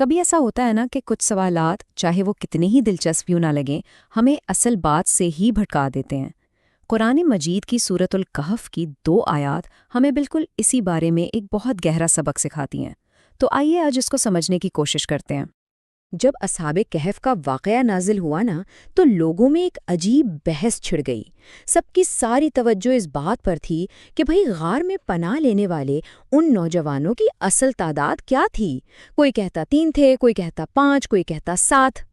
کبھی ایسا ہوتا ہے نا کہ کچھ سوالات چاہے وہ کتنے ہی دلچسپ کیوں نہ لگیں ہمیں اصل بات سے ہی بھٹکا دیتے ہیں۔ قرآن مجید کی سورۃ الکہف کی 2 آیات ہمیں بالکل اسی بارے میں ایک بہت گہرا سبق سکھاتی ہیں۔ تو آئیے آج اس کو سمجھنے کی کوشش کرتے ہیں۔ جب اصحاب کہف کا واقعہ نازل ہوا نا تو لوگوں میں ایک عجیب بحث چھڑ گئی۔ سب کی ساری توجہ اس بات پر تھی کہ بھئی غار میں پناہ لینے والے ان نوجوانوں کی اصل تعداد کیا تھی۔ کوئی کہتا 3 تھے، کوئی کہتا 5، کوئی کہتا 7۔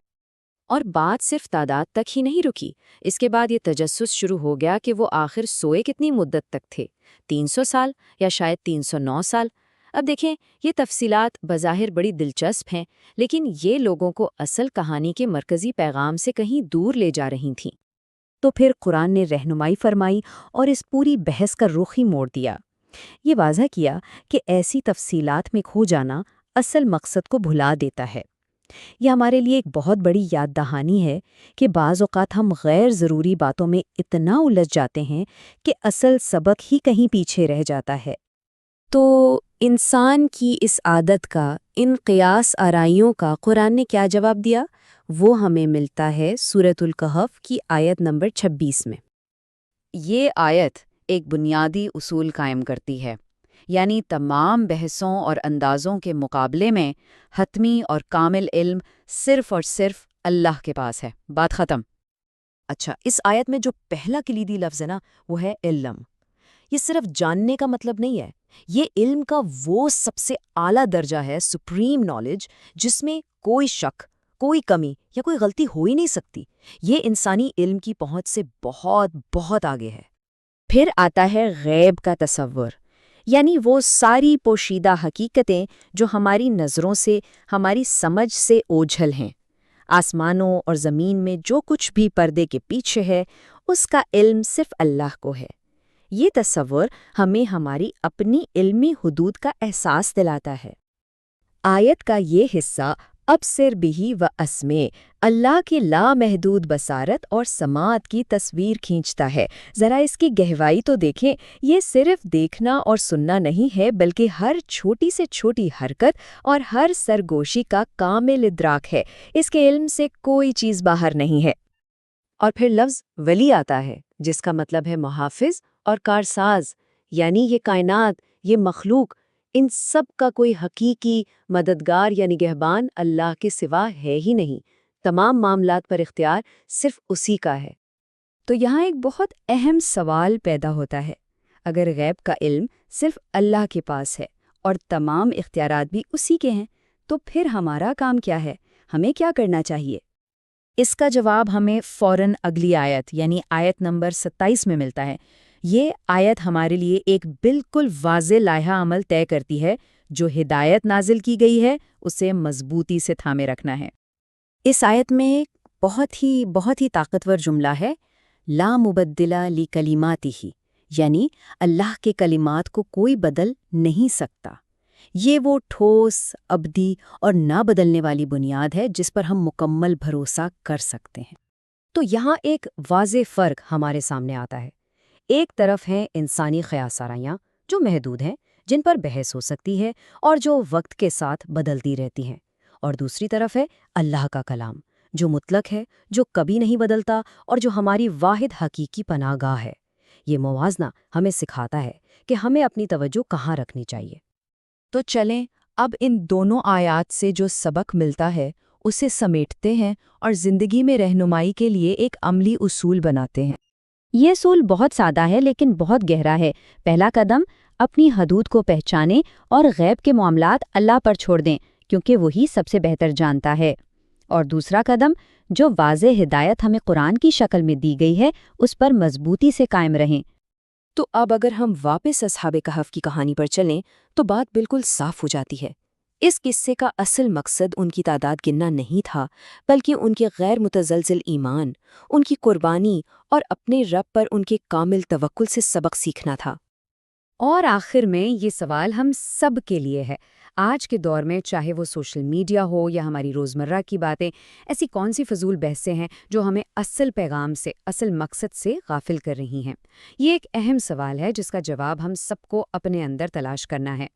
اور بات صرف تعداد تک ہی نہیں رکی، اس کے بعد یہ تجسس شروع ہو گیا کہ وہ آخر سوئے کتنی مدت تک تھے، 300 سال یا شاید 309 سال۔ اب دیکھیں، یہ تفصیلات بظاہر بڑی دلچسپ ہیں، لیکن یہ لوگوں کو اصل کہانی کے مرکزی پیغام سے کہیں دور لے جا رہی تھیں۔ تو پھر قرآن نے رہنمائی فرمائی اور اس پوری بحث کا رخ ہی موڑ دیا۔ یہ واضح کیا کہ ایسی تفصیلات میں کھو جانا اصل مقصد کو بھلا دیتا ہے۔ یہ ہمارے لیے ایک بہت بڑی یاد دہانی ہے کہ بعض اوقات ہم غیر ضروری باتوں میں اتنا الجھ جاتے ہیں کہ اصل سبق ہی کہیں پیچھے رہ جاتا ہے۔ تو انسان کی اس عادت کا، ان قیاس آرائیوں کا قرآن نے کیا جواب دیا؟ وہ ہمیں ملتا ہے سورۃ الکہف کی آیت نمبر 26 میں۔ یہ آیت ایک بنیادی اصول قائم کرتی ہے، یعنی تمام بحثوں اور اندازوں کے مقابلے میں حتمی اور کامل علم صرف اور صرف اللہ کے پاس ہے۔ بات ختم۔ اچھا، اس آیت میں جو پہلا کلیدی لفظ ہے نا، وہ ہے علم۔ یہ صرف جاننے کا مطلب نہیں ہے، یہ علم کا وہ سب سے اعلیٰ درجہ ہے، سپریم نالج، جس میں کوئی شک، کوئی کمی یا کوئی غلطی ہو ہی نہیں سکتی۔ یہ انسانی علم کی پہنچ سے بہت بہت آگے ہے۔ پھر آتا ہے غیب کا تصور، یعنی وہ ساری پوشیدہ حقیقتیں جو ہماری نظروں سے، ہماری سمجھ سے اوجھل ہیں۔ آسمانوں اور زمین میں جو کچھ بھی پردے کے پیچھے ہے، اس کا علم صرف اللہ کو ہے۔ یہ تصور ہمیں ہماری اپنی علمی حدود کا احساس دلاتا ہے۔ آیت کا یہ حصہ ابصر بہ و اسمع اللہ کی لامحدود بصارت اور سماعت کی تصویر کھینچتا ہے۔ ذرا اس کی گہرائی تو دیکھیں، یہ صرف دیکھنا اور سننا نہیں ہے، بلکہ ہر چھوٹی سے چھوٹی حرکت اور ہر سرگوشی کا کامل ادراک ہے۔ اس کے علم سے کوئی چیز باہر نہیں ہے۔ اور پھر لفظ ولی آتا ہے، جس کا مطلب ہے محافظ اور کارساز، یعنی یہ کائنات، یہ مخلوق، ان سب کا کوئی حقیقی مددگار یا نگہبان اللہ کے سوا ہے ہی نہیں۔ تمام معاملات پر اختیار صرف اسی کا ہے۔ تو یہاں ایک بہت اہم سوال پیدا ہوتا ہے، اگر غیب کا علم صرف اللہ کے پاس ہے اور تمام اختیارات بھی اسی کے ہیں، تو پھر ہمارا کام کیا ہے؟ ہمیں کیا کرنا چاہیے؟ اس کا جواب ہمیں فوراً اگلی آیت یعنی آیت نمبر 27 میں ملتا ہے۔ یہ آیت ہمارے لیے ایک بالکل واضح لائحہ عمل طے کرتی ہے۔ جو ہدایت نازل کی گئی ہے اسے مضبوطی سے تھامے رکھنا ہے۔ اس آیت میں ایک بہت ہی طاقتور جملہ ہے، لا مبدل لکلماتہ، یعنی اللہ کے کلمات کو کوئی بدل نہیں سکتا۔ یہ وہ ٹھوس، ابدی اور نہ بدلنے والی بنیاد ہے جس پر ہم مکمل بھروسہ کر سکتے ہیں۔ تو یہاں ایک واضح فرق ہمارے سامنے آتا ہے۔ ایک طرف ہیں انسانی قیاس آرائیاں جو محدود ہیں، جن پر بحث ہو سکتی ہے اور جو وقت کے ساتھ بدلتی رہتی ہیں، اور دوسری طرف ہے اللہ کا کلام، جو مطلق ہے، جو کبھی نہیں بدلتا اور جو ہماری واحد حقیقی پناہ گاہ ہے۔ یہ موازنہ ہمیں سکھاتا ہے کہ ہمیں اپنی توجہ کہاں رکھنی چاہیے۔ تو چلیں اب ان دونوں آیات سے جو سبق ملتا ہے اسے سمیٹتے ہیں اور زندگی میں رہنمائی کے لیے ایک عملی اصول بناتے ہیں۔ یہ اصول بہت سادہ ہے لیکن بہت گہرا ہے۔ پہلا قدم، اپنی حدود کو پہچانیں اور غیب کے معاملات اللہ پر چھوڑ دیں، کیونکہ وہی سب سے بہتر جانتا ہے۔ اور دوسرا قدم، جو واضح ہدایت ہمیں قرآن کی شکل میں دی گئی ہے اس پر مضبوطی سے قائم رہیں۔ تو اب اگر ہم واپس اصحاب کہف کی کہانی پر چلیں تو بات بالکل صاف ہو جاتی ہے۔ اس قصے کا اصل مقصد ان کی تعداد گننا نہیں تھا، بلکہ ان کے غیر متزلزل ایمان، ان کی قربانی اور اپنے رب پر ان کے کامل توکل سے سبق سیکھنا تھا۔ اور آخر میں یہ سوال ہم سب کے لیے ہے۔ آج کے دور میں چاہے وہ سوشل میڈیا ہو یا ہماری روزمرہ کی باتیں، ایسی کون سی فضول بحثیں ہیں جو ہمیں اصل پیغام سے، اصل مقصد سے غافل کر رہی ہیں؟ یہ ایک اہم سوال ہے جس کا جواب ہم سب کو اپنے اندر تلاش کرنا ہے۔